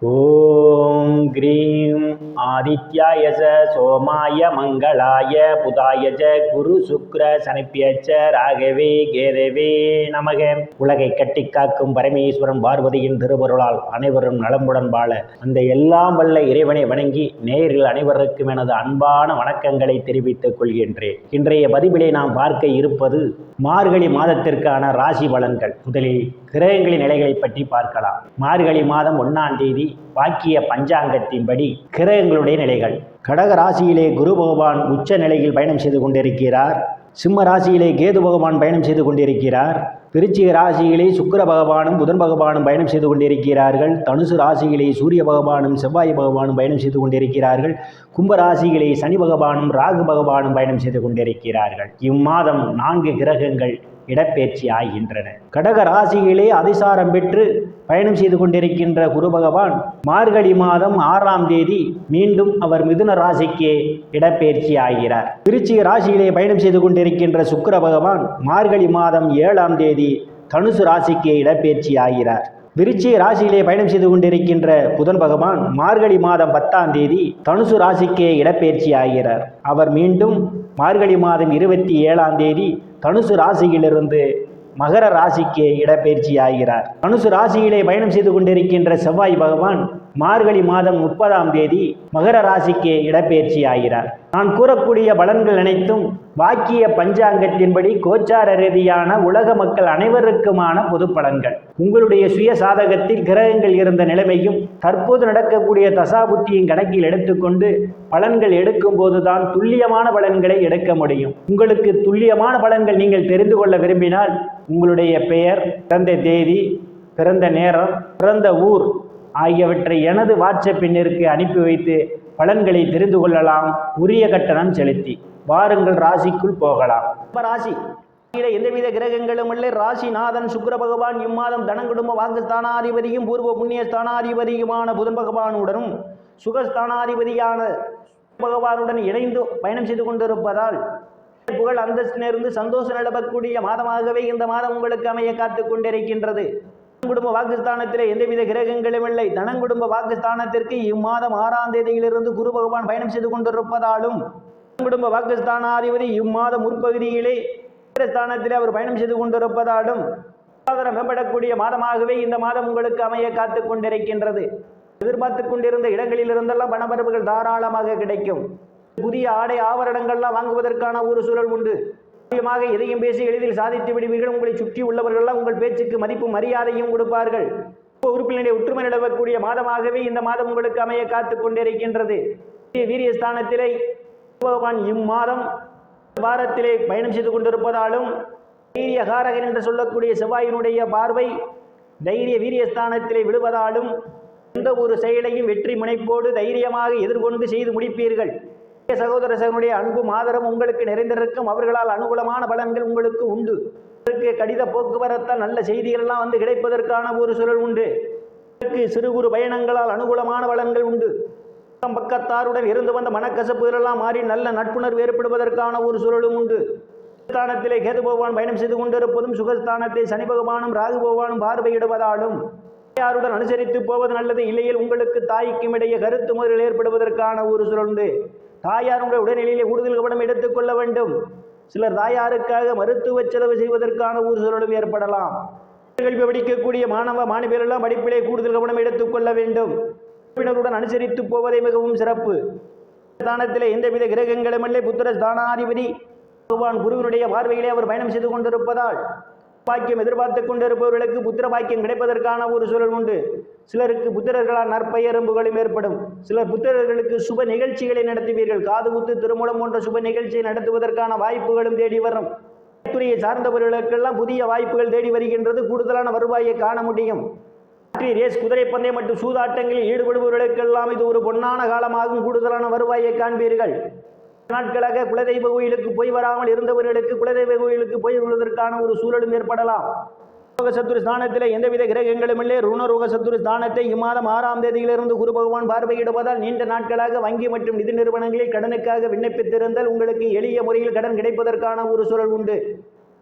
ஓம் cream ஆதித்யாய சோமாய மங்களாய புதாய குரு சுக்ர சனிப்பியச்ச ராகவே கேதவே நமக. உலகை கட்டி காக்கும் பரமேஸ்வரன் பார்வதியின் திருவருளால் அனைவரும் நலமுடன் வாழ அந்த எல்லாம் வல்ல இறைவனை வணங்கி நேரில் அனைவருக்கும் எனது அன்பான வணக்கங்களை தெரிவித்துக் கொள்கின்றேன். இன்றைய பதிவிலே நாம் பார்க்க இருப்பது மார்கழி மாதத்திற்கான ராசி பலன்கள். முதலில் கிரகங்களின் நிலைகளை பற்றி பார்க்கலாம். மார்கழி மாதம் 1ஆம் தேதி வாக்கிய பஞ்சாங்கத்தின்படி கிரகங்களுடைய நிலைகள். கடக ராசியிலே குரு பகவான் உச்ச நிலையில் பயணம் செய்து கொண்டிருக்கிறார். சிம்ம ராசியிலே கேது பகவான் பயணம் செய்து கொண்டிருக்கிறார். விருச்சிக ராசியிலே சுக்கிர பகவானும் புதன் பகவானும் பயணம் செய்து கொண்டிருக்கிறார்கள். தனுசு ராசியிலே சூரிய பகவானும் செவ்வாய் பகவானும் பயணம் செய்து கொண்டிருக்கிறார்கள். கும்ப ராசியிலே சனி பகவானும் ராகு பகவானும் பயணம் செய்து கொண்டிருக்கிறார்கள். இம்மாதம் 4 கிரகங்கள் இடப்பெயர்ச்சி ஆகின்றன. கடக ராசியிலே அதிசாரம் பெற்று பயணம் செய்து கொண்டிருக்கின்ற குரு பகவான் மார்கழி மாதம் 6ஆம் தேதி மீண்டும் அவர் மிதுன ராசிக்கு இடப்பெயர்ச்சி ஆகிறார். விருச்சிக ராசியிலே பயணம் செய்து கொண்டிருக்கின்ற சுக்கிர பகவான் மார்கழி மாதம் 7ஆம் தேதி தனுசு ராசிக்கு இடப்பெயர்ச்சி ஆகிறார். விருச்சிக ராசியிலே பயணம் செய்து கொண்டிருக்கின்ற புதன் பகவான் மார்கழி மாதம் 10ஆம் தேதி தனுசு ராசிக்கு இடப்பெயர்ச்சி ஆகிறார். அவர் மீண்டும் மார்கழி மாதம் 27ஆம் தேதி தனுசு ராசியிலிருந்து மகர ராசிக்கு இடப்பெயர்ச்சி ஆகிறார். தனுசு ராசியிலே பயணம் செய்து கொண்டிருக்கின்ற செவ்வாய் பகவான் மார்கழி மாதம் 30ஆம் தேதி மகர ராசிக்கு இடப்பெயர்ச்சி ஆகிறார். நான் கூறக்கூடிய பலன்கள் அனைத்தும் வாக்கிய பஞ்சாங்கத்தின்படி கோச்சார ரீதியான உலக மக்கள் அனைவருக்குமான பொது பலன்கள். உங்களுடைய சுய சாதகத்தில் கிரகங்கள் இருந்த நிலைமையும் தற்போது நடக்கக்கூடிய தசாபுத்தியின் கணக்கில் எடுத்துக்கொண்டு பலன்கள் எடுக்கும் போதுதான் துல்லியமான பலன்களை எடுக்க முடியும். உங்களுக்கு துல்லியமான பலன்கள் நீங்கள் தெரிந்து கொள்ள விரும்பினால் உங்களுடைய பெயர், பிறந்த தேதி, பிறந்த நேரம், பிறந்த ஊர் ஆகியவற்றை எனது வாட்ஸ்அப் எண்ணிற்கு அனுப்பி வைத்து பலன்களை தெரிந்து கொள்ளலாம். உரிய கட்டணம் செலுத்தி வாருங்கள், ராசிக்குள் போகலாம். ராசி எந்தவித கிரகங்களும் இல்லை. ராசிநாதன் சுக்கிர பகவான் இம்மாதம் தனங்குடும்ப வாக்குஸ்தானாதிபதியும் பூர்வ புண்ணிய ஸ்தானாதிபதியுமான புதன் பகவானுடனும் சுகஸ்தானாதிபதியான பகவானுடன் இணைந்து பயணம் செய்து கொண்டிருப்பதால் புகழ் அந்தஸ்திலிருந்து சந்தோஷம் நிலவக்கூடிய மாதமாகவே இந்த மாதம் உங்களுக்கு அமைய காத்து கொண்டிருக்கின்றது. குடும்ப வாக்குஸ்தானத்திலே எந்தவித கிரகங்களும் இல்லை. தனங்குடும்ப வாக்குஸ்தானத்திற்கு இம்மாதம் 6ஆம் தேதியிலிருந்து குரு பகவான் பயணம் செய்து கொண்டிருப்பதாலும் குடும்ப வாக்குஸ்தானாதிபதி இம்மாதம் முற்பகுதியிலே ஸ்தானத்திலே அவர் பயணம் செய்து கொண்டிருப்பதாலும் மேம்படக்கூடிய மாதமாகவே இந்த மாதம் உங்களுக்கு அமைய காத்து கொண்டிருக்கின்றது. எதிர்பார்த்து கொண்டிருந்த இடங்களில் இருந்தெல்லாம் பணபரப்புகள் தாராளமாக கிடைக்கும். புதிய ஆடை ஆபரணங்கள்லாம் வாங்குவதற்கான ஒரு சூழல் உண்டு. எதையும் பேசி எளிதில் சாதித்து விடுவீர்கள். உங்களை சுற்றி உள்ளவர்கள்லாம் உங்கள் பேச்சுக்கு மதிப்பு மரியாதையும் கொடுப்பார்கள். உறுப்பினரை ஒற்றுமை நிலவக்கூடிய மாதமாகவே இந்த மாதம் உங்களுக்கு அமைய காத்து கொண்டிருக்கின்றது. வீரியஸ்தானத்திலே பகவான் இம்மாதம் வாரத்திலே பயணம் செய்து கொண்டிருப்பதாலும் தைரியகாரகன் என்று சொல்லக்கூடிய செவ்வாயினுடைய பார்வை தைரிய வீரியஸ்தானத்திலே விடுவதாலும் எந்த ஒரு செயலையும் வெற்றி முனைப்போடு தைரியமாக எதிர்கொண்டு செய்து முடிப்பீர்கள். சகோதர சகோதரனுடைய அன்பும் ஆதரவும் உங்களுக்கு நிறைந்திருக்கும். அவர்களால் அனுகூலமான பலன்கள் உங்களுக்கு உண்டு. கடித போக்குவரத்தால் நல்ல செய்திகள் எல்லாம் கிடைப்பதற்கான ஒரு சூழல் உண்டு. சிறு குறு பயணங்களால் அனுகூலமான பலன்கள் உண்டு. பக்கத்தாருடன் இருந்து வந்த மனக்கசப்புகள் எல்லாம் மாறி நல்ல நட்புணர்வு ஏற்படுவதற்கான ஒரு சூழலும் உண்டு. ஸ்தானத்திலே கேது பகவான் பயணம் செய்து கொண்டிருப்பதும் சுகஸ்தானத்தை சனி பகவானும் ராகு பகவானும் பார்வையிடுவதாலும் தாயாருடன் அனுசரித்து போவது நல்லது. இல்லையில் உங்களுக்கு தாய்க்கும் இடையே கருத்து முறையில் ஏற்படுவதற்கான ஒரு சூழல் உண்டு. தாயாருடைய உடல்நிலையிலே கூடுதல் கவனம் எடுத்துக்கொள்ள வேண்டும். சிலர் தாயாருக்காக மருத்துவ செலவு செய்வதற்கான ஒரு சூழலும் ஏற்படலாம். கல்வி படிக்கக்கூடிய மாணவியரெல்லாம் படிப்பிலே கூடுதல் கவனம் எடுத்துக்கொள்ள வேண்டும். உறவினருடன் அனுசரித்து போவதே மிகவும் சிறப்பு. ஸ்தானத்திலே எந்தவித கிரகங்களும் இல்லை. புத்திர ஸ்தானாதிபதி பகவான் குருவினுடைய பார்வையிலே அவர் பயணம் செய்து கொண்டிருப்பதால் பாக்கியம் எதிர்பார்த்து கொண்டிருப்பவர்களுக்கு புத்திர பாக்கியம் கிடைப்பதற்கான ஒரு சூழல் உண்டு. சிலருக்கு புத்திரர்களால் நற்பெயரும் புகழும் ஏற்படும். சிலர் புத்திரர்களுக்கு சுப நிகழ்ச்சிகளை நடத்துவீர்கள். காது குத்து, திருமணம் போன்ற சுப நிகழ்ச்சியை நடத்துவதற்கான வாய்ப்புகளும் தேடி வரும். துறையை சார்ந்தவர்களுக்கெல்லாம் புதிய வாய்ப்புகள் தேடி வருகின்றது. கூடுதலான வருவாயை காண முடியும். ரேஸ், குதிரை பந்தயம் மற்றும் சூதாட்டங்களில் ஈடுபடுபவர்களுக்கெல்லாம் இது ஒரு பொன்னான காலமாகும். கூடுதலான வருவாயை காண்பீர்கள். நாட்களாக குலதெய்வ கோயிலுக்கு போய் வராமல் இருந்தவர்களுக்கு குலதெய்வ கோயிலுக்கு போய் வருவதற்கான ஒரு சூழலும் ஏற்படலாம். சத்துரு ஸ்தானத்திலே எந்தவித கிரகங்களும் இல்லை. ருணரோக சத்துரு ஸ்தானத்தை இம்மாதம் 6ஆம் தேதியிலிருந்து குரு பகவான் பார்வையிடுவதால் நீண்ட நாட்களாக வங்கி மற்றும் நிதி நிறுவனங்களில் கடனுக்காக விண்ணப்பித்திருந்தால் உங்களுக்கு எளிய முறையில் கடன் கிடைப்பதற்கான ஒரு சூழல் உண்டு.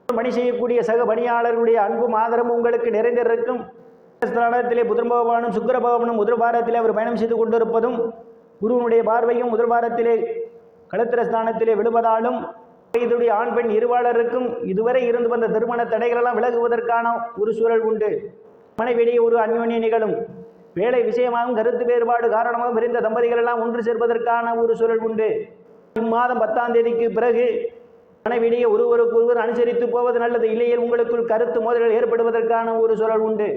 பணி செய்யக்கூடிய சக பணியாளர்களுடைய அன்பும் ஆதரவும் உங்களுக்கு நிறைந்திருக்கும். ஸ்தானத்திலே புதன் பகவானும் சுக்கிர பகவானும் முதல் வாரத்திலே அவர் பயணம் செய்து கொண்டிருப்பதும் குருவனுடைய பார்வையும் முதல் வாரத்திலே களத்திர ஸ்தானத்திலே விழுவதாலும் இதனுடைய ஆண் பெண் இருவாளருக்கும் இதுவரை இருந்து வந்த திருமண தடைகளெல்லாம் விலகுவதற்கான ஒரு சூழல் உண்டு. மனைவிடையே ஒரு அந்யோன்ய நிகழும். வேலை விஷயமாகவும் கருத்து வேறுபாடு காரணமாகவும் விரிந்த தம்பதிகள் எல்லாம் ஒன்று சேர்ப்பதற்கான ஒரு சூழல் உண்டு. இம்மாதம் 10ஆம் தேதிக்கு பிறகு மனைவிடையே ஒருவருக்கு ஒருவர் அனுசரித்து போவது நல்லது. இல்லையே உங்களுக்குள் கருத்து மோதல்கள் ஏற்படுவதற்கான ஒரு சூழல் உண்டு.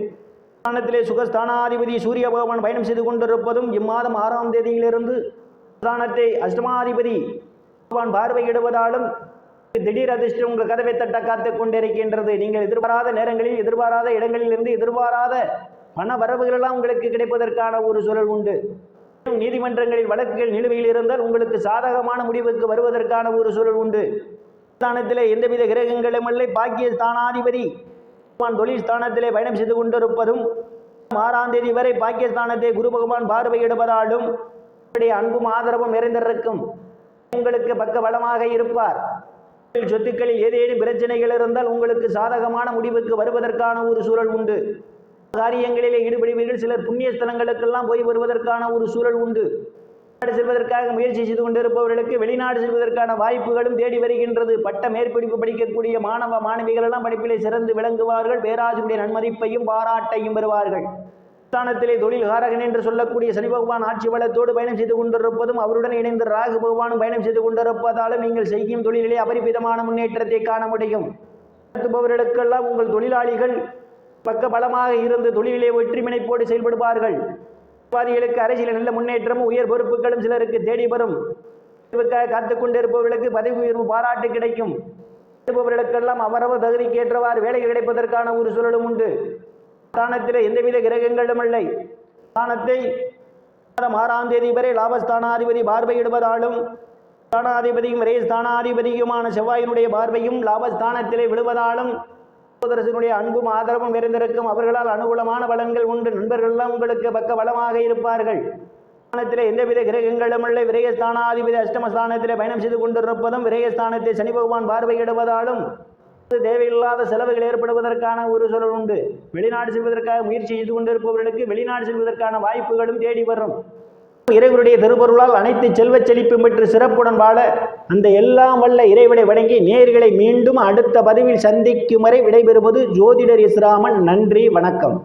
ஸ்தானத்திலே சுகஸ்தானாதிபதி சூரிய பகவான் பயணம் செய்து கொண்டிருப்பதும் இம்மாதம் 6ஆம் தேதியிலிருந்து ஸ்தானத்தை அஷ்டமாதிபதி பகவான் பார்வையிடுவதாலும் திடீர் அதிர்ஷ்டம் உங்கள் கதவை தட்ட காத்து கொண்டிருக்கின்றது. நீங்கள் எதிர்பாராத நேரங்களில் எதிர்பாராத இடங்களில் இருந்து எதிர்பாராத பண வரவுகளெல்லாம் உங்களுக்கு கிடைப்பதற்கான ஒரு சூழல் உண்டு. நீதிமன்றங்களில் வழக்குகள் நிலுவையில் இருந்தால் உங்களுக்கு சாதகமான முடிவுக்கு வருவதற்கான ஒரு சூழல் உண்டு. ஸ்தானத்திலே எந்தவித கிரகங்களும் இல்லை. பாக்கிய ஸ்தானாதிபதி தொழில் ஸ்தானத்திலே பயணம் செய்து கொண்டிருப்பதும் 6ஆம் தேதி வரை பாக்கியஸ்தானத்தை குரு பகவான் பார்வையிடுவதாலும் அன்பும் ஆதரவும் நிறைந்திருக்கும். உங்களுக்கு பக்க பலமாக இருப்பார். சொத்துக்களில் ஏதேனும் பிரச்சனைகள் இருந்தால் உங்களுக்கு சாதகமான முடிவுக்கு வருவதற்கான ஒரு சூழல் உண்டு. காரியங்களிலே ஈடுபடுவீர்கள். சிலர் புண்ணிய ஸ்தலங்களுக்கெல்லாம் போய் வருவதற்கான ஒரு சூழல் உண்டு. வெளிநாடு செல்வதற்காக முயற்சி செய்து கொண்டிருப்பவர்களுக்கு வெளிநாடு செல்வதற்கான வாய்ப்புகளும் தேடி வருகின்றது. பட்ட மேற்படிப்பு படிக்கக்கூடிய மாணவ மாணவிகள் எல்லாம் படிப்பிலே சிறந்து விளங்குவார்கள். பேராசிரியருடைய நன்மதிப்பையும் பாராட்டையும் பெறுவார்கள். ஸ்தானத்திலே தொழில் காரகன் என்று சொல்லக்கூடிய சனி பகவான் ஆட்சி பலத்தோடு பயணம் செய்து கொண்டிருப்பதும் அவருடன் இணைந்து ராகு பகவானும் பயணம் செய்து கொண்டிருப்பதாலும் நீங்கள் செய்யும் தொழிலிலே அபரிமிதமான முன்னேற்றத்தை காண முடியும். நடத்துபவர்களுக்கெல்லாம் உங்கள் தொழிலாளிகள் பக்க பலமாக இருந்து தொழிலிலே வெற்றி முனைப்போடு செயல்படுவார்கள். வியாபாரிகளுக்கு அரசியல் நல்ல முன்னேற்றமும் உயர் பொறுப்புகளும் சிலருக்கு தேடி வரும். காத்துக் கொண்டிருப்பவர்களுக்கு பதவி உயர்வு பாராட்டு கிடைக்கும். இருப்பவர்களுக்கெல்லாம் அவரவர் தகுதிக்கு ஏற்றவாறு வேலைகள் கிடைப்பதற்கான ஒரு சூழலும் உண்டு. ஸ்தானத்திலே எந்தவித கிரகங்களும் இல்லை. ஸ்தானத்தை 6ஆம் தேதி வரை லாபஸ்தானாதிபதி பார்வையிடுவதாலும் ஸ்தானாதிபதியும் விரை ஸ்தானாதிபதியுமான செவ்வாயினுடைய பார்வையும் லாபஸ்தானத்திலே விழுவதாலும் சகோதரனுடைய அன்பும் ஆதரவும் நிறைந்திருக்கும். அவர்களால் அனுகூலமான பலன்கள் உண்டு. நண்பர்கள் எல்லாம் உங்களுக்கு பக்க பலமாக இருப்பார்கள். ஸ்தானத்திலே எந்தவித கிரகங்களும் இல்லை. விரயஸ்தானாதிபதி அஷ்டமஸ்தானத்திலே பயணம் செய்து கொண்டிருப்பதும் விரயஸ்தானத்தை சனி பகவான் பார்வையிடுவதாலும் தேவையில்லாத செலவுகள் ஏற்படுவதற்கான ஒரு சூழல் உண்டு. வெளிநாடு செல்வதற்காக முயற்சி செய்து கொண்டிருப்பவர்களுக்கு வெளிநாடு செல்வதற்கான வாய்ப்புகளும் தேடி வரும். இறைவனுடைய திருப்பொருளால் அனைத்து செல்வச் செழிப்பும் பெற்று சிறப்புடன் வாழ அந்த எல்லாம் வல்ல இறைவனை வணங்கி நேயர்களை மீண்டும் அடுத்த பதிவில் சந்திக்கும் வரை விடைபெறுவது ஜோதிடர் இஸ்ராமன். நன்றி, வணக்கம்.